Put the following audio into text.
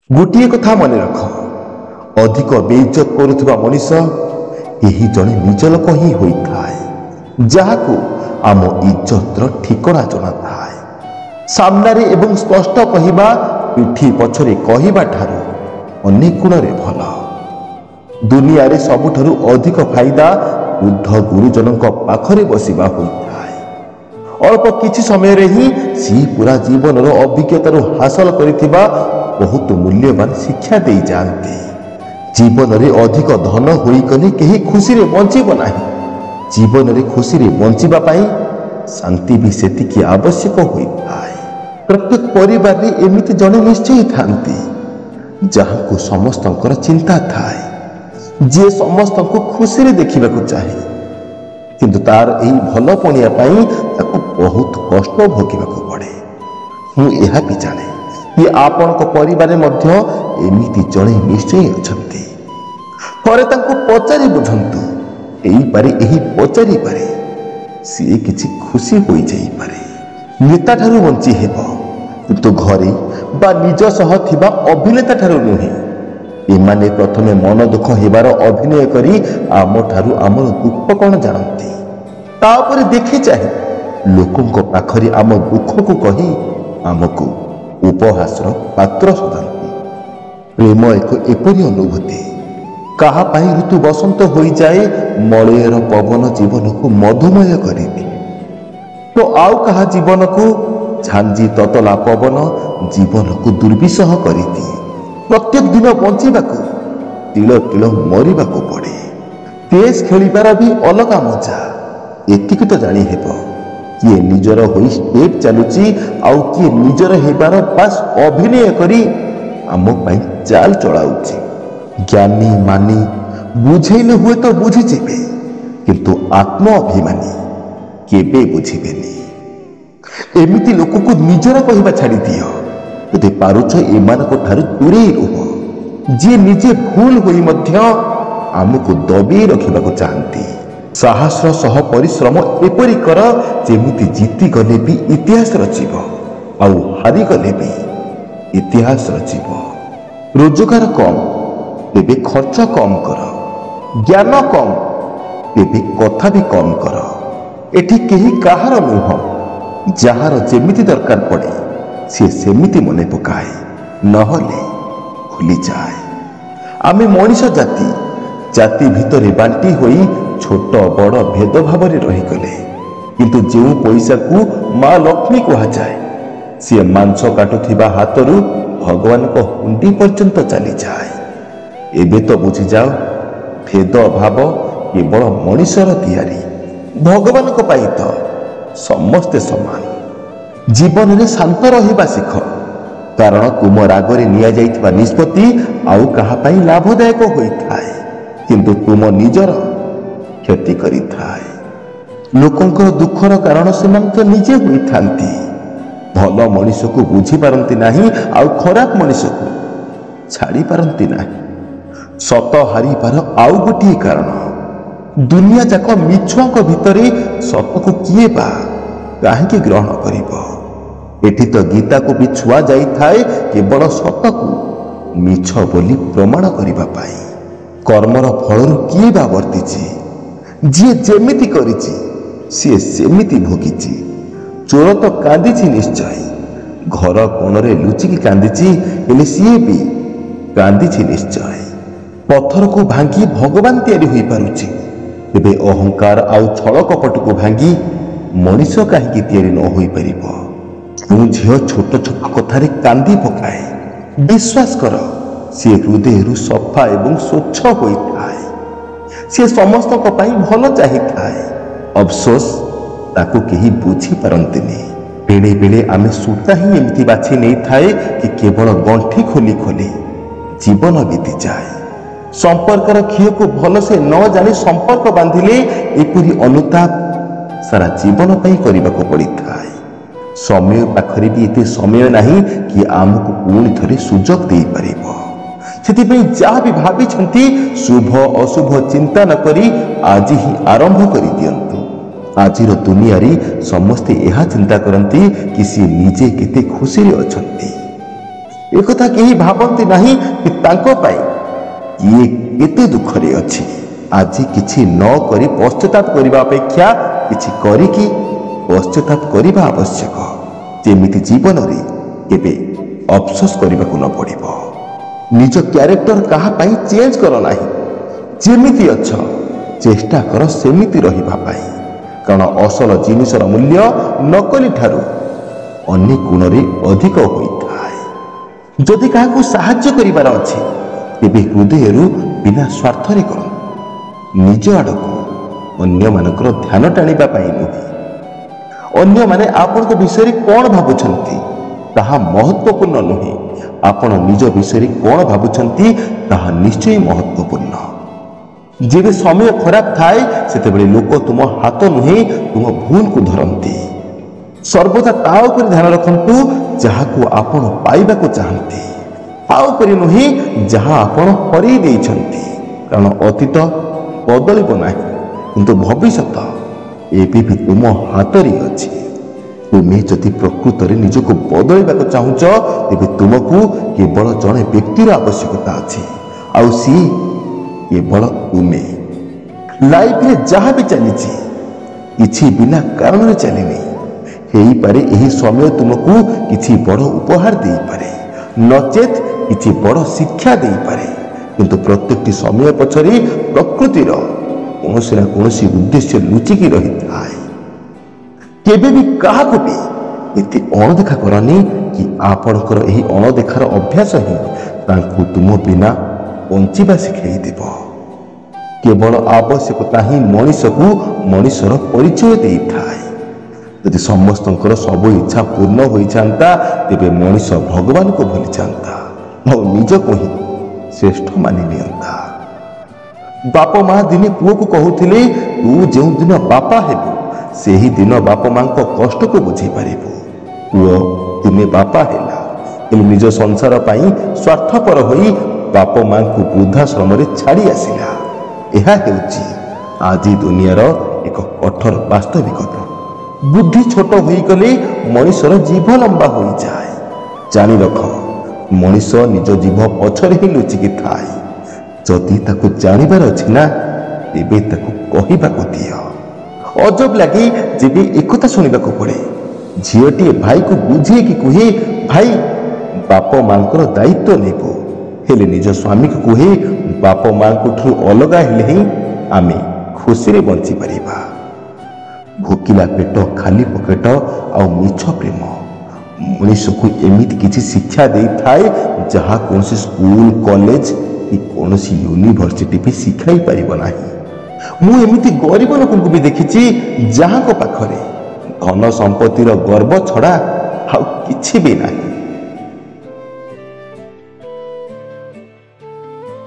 गोटे कथा मन रख, अधिक बेइज्जत करुवा मनीष यही जड़े निज लोक ही होता है जहाको आम इज्जतर ठिकना जना थाए। सामने एवं स्पष्ट कहवा पिठी पछरे कहवा ठारू अनेक गुण भल। दुनिया रे सबुठारु अधिक फायदा बुद्ध गुरुजन पाखरे बसिबा होता है। अल्प किछि समय रे ही सी पूरा जीवन अभिज्ञतार हासिल करिथिबा बहुत मूल्यवान शिक्षा दे जाते। जीवन रे अधिक धन होई कले केही खुशी रे बंचिब नाही। जीवन रे खुशी रे बंचिबा पाई शांति भी सेतिकी आवश्यक होता है। प्रत्येक परिवार रे एमिति जने निश्चय थांती जहां को समस्तंकर चिंता थाए, जे समस्त को खुशी रे देखिबा को चाहे, किंतु तार एही भल पणिया पाई ताको बहुत कष्ट भोगिबा को पड़े। हूँ यह भी जाने कि आपण को परिवार मध्य एमिति जणे निश्चय अछंती। थरे तांको पचारि बुझंतु, एही पारे एही पचारि पारे सी किछि खुशी होई जाई पारे। नेता ठारू बंची हेबो, किंतु घरे बा निज सह थिबा अभिनेता ठारू नुहे। एमाने प्रथमे मन दुख हेबार अभिनय करी आम ठारू आमर दुख कौन जानती, तापर देखी चाहे लोकों पाखरे आम दुख को कही आमको उपहासर पात्र सदाती। प्रेम एक एपरी अनुभूति, कहा पाई ऋतु बसंत हो जाए मलयर पवन जीवन को मधुमय करेबी, तो आउ कहा जीवन को झांझी ततला पवन जीवन को दुर्विषह करिदिए। प्रत्येक दिन बंचीबाकू तिल तिल मरिबाकू पड़े। तेज खेलिबार भी अलग मजा। एतिक तो जानी हेबो किए निजर होई स्टेप चलुची आउ किए निजर हेबार बास अभिनय करी आम पाई चाल चलाउची। ज्ञानी मानी बुझेले हुए तो बुझी जिबे, किंतु आत्म अभिमानी केबे बुझिबेनी। एमिति लोक को निजर कहवा छाड़ी दियो। यदि पारुछ एमानक ठारू दूरे रुह, जे निजे भूल होई मध्य आमको दबी रखिबा को चाहती। साहसर सह परिश्रम एपरी कर जेमिति जीती गले भी इतिहास रचिब, आउ हारी गले भी इतिहास रचिब। रोजगार कम तेबे खर्च कम कर, ज्ञान कम तेबे कथा भी कम कर। एठी केही काहार नुह, जार जेमिति दरकार पड़े सी सेमिति मने पकाए, नहले भूली जाए। आमे मनीष जाति जाति भितरे बांटी होई छोट बड़ भेदभाव रहीगले, किंतु जो पैसा को माँ लक्ष्मी कहा जाए सी मांस काटुथिबा हाथरू भगवान को हुंडी पर्यंत चली जाए। एबे तो बुझी जाओ भेदभाव केवल मनीषर तैयारी, भगवान को पाई तो समस्ते समान। जीवन में शांत रहिबा सिख, कारण तुम रागरे निया जाइथिबा निष्पत्ति आउ कहा पाई लाभदायक होइथाए, किंतु तुम निजर क्षति करिथाए। लोकंकर दुखर कारण सेमान तो निजे होइथांती। भल मनीष को बुझी पारंती नाही, आउ खराब मनीष को छाड़ी पारंती नाही। सत हारी पार आउ गोटे कारण, दुनिया जाक मिछुआंक भितरे सत को किए बा काहे ग्रहण करिबो। एठी तो गीता को भी छुआ जाई थाए केवल सत को मिछ बोली प्रमाण करिबा पाई। कर्मर फलरु किए बा वर्तिछि, जे जेमिति करिछि से सेमिति भोगिछि। चोर तो कांदिछि निश्चय, घर कोणरे लुचिकी कांदिछि, हेले सीए भी कांदिछि निश्चय। पत्थर को भांगी भगवान तैयारी होई पारुछि, तेबे अहंकार आउ छल कपट को भांगी मनीष कहीं तैयारी न होई परिबो। तू झियो छोट छोट कथारे कांदी पकाए, विश्वास कर सी हृदय सफा एवं स्वच्छ होइथाए। सी समस्त भल चाहिए। अफसोस ताकू केही बुझी पारंतिनी। बेले बेले आमे सूता ही एमती बाछी नहीं थाए कि केवल गंठी खोली खोली जीवन बीती जाए। संपर्कर क्षय को भल से न जानी संपर्क बांधिले एपरी अनुताप सारा जीवन पाई करने को पड़ी थाए। समय पाखरे भी एते समय नहीं कि आमको पुणी थरे सुजोग दे परिबो। सेतिपई जहाँ भी भावी शुभ अशुभ चिंता न करी आज ही आरंभ कर दियंतु। आजिर दुनिया रे समस्ते यह चिंता करती कि सी निजे केते खुशी रे अछंती। एकथा केही भाबंती नहीं कि तांको पाई किए केते दुखरे अछि। आज किछि न करी पश्चाताप करिबा अपेक्षा किछि करी कि पश्चाताप करिबा आवश्यक, जेमिति जीवन रे केबे अफसोस करबाकू न पड़िबो। निज क्यारेक्टर कहा पाई चेंज कर नाही, जेमिति अछ चेष्टा कर सेमिति रहिबा पाई, कारण असल जिनिसर मूल्य नकली ठारू अनेक गुण रे अधिक होइथाय। जदि काहाकू साहाय्य करिबार अछि तेबे हृदयरू बिना स्वार्थरे कर, निज आड़कू अन्य मानकर ध्यान टाणिबा पाई नुहे। अन्य माने आपनक विषय कौन भाबुछंती ताहा महत्वपूर्ण नुहे, आपण निज विषय कौन भाबुछंती ताहा निश्चय महत्वपूर्ण। जेबे समय खराब थाए सेतेबेले लोक तुम हाथ नुहे तुम भूल को धरती। सर्वदा ता उपर ध्यान रखंतु जहाकू आपण पाइबाकू चाहंती, ता उपर नुहे जहा आपण हरई देइछंती, कारण अतीत बदलिबो नाही किंतु भविष्यत एबे भी तुम हातरी अछि। तुमे जदि प्रकृत रे निजको बदलिबाकू चाहुच तेबे तुमको केवल जणे व्यक्तिर आवश्यकता अछि, आउ सी केवल तुमे। लाइफ रे जहाँ भी चली किछि बिना कारण रे चलिनी हेई पारे। एही समय तुमको किछि बड़ उपहार देई पारे, नचेत किछि बड़ शिक्षा देई पारे, किंतु प्रत्येकटी समय पछरे प्रकृतिर कौनसी ना कौनसी उद्देश्य लुचिकी रही थाए। केबे भी काहाकू भी एते अणदेखा करनी कि आपणकर एही अणदेखार अभ्यास ही तांकू तुम बिना बंचिबा शिखाई देब। केवल आवश्यकता ही मनीष को मनीषर परिचय दे थाए। यदि समस्तंकर सब इच्छा पूर्ण हो जाता तेबे मनीष भगवान को भूली जाता और निज को ही श्रेष्ठ मानि नियंता। बाप माँ दिने पुओ को कहूथिले तू जो दिन बापा हेबु से ही दिन बाप माँ को कष्ट को बुझी पारिबु। पुओ दिने बापा हेला कि निज संसार पाई स्वार्थपर होई बाप माँ को वृद्धाश्रम रे छाड़ी आसिला। यह हेउची आजी दुनियार एक कठोर वास्तविकता। बुद्धि छोट होई गले मनीषर जीव लंबा हो जाए। जानी रख मनीष निज जीव पछरे ही लुचिकी थाए। जदि ताकू जानिबार अछि ना तेबे ताकू कहिबाकू दियो। अजब लगे जेबे एकथा सुनिबाकू पड़े झीटी भाई को बुझे कि कहे भाई बाप मांकर दायित्व नेबो, हेले निज स्वामी को कहे बाप मां को अलगा हेले ही आमे खुशी रे बंची परिबा। भोकिला पेट खाली पकेट आ मिछ प्रेम मनीष को एमिति किसी शिक्षा दे थाए जहा कौन स्कूल कॉलेज कि कौन यूनिवर्सिटी भी शिखाई पारिबो नाही। मु एमिति गरीब लोक को भी देखिछि जहा को पाखरे धन संपत्तिर गर्व छड़ा आ किछि भी नाही।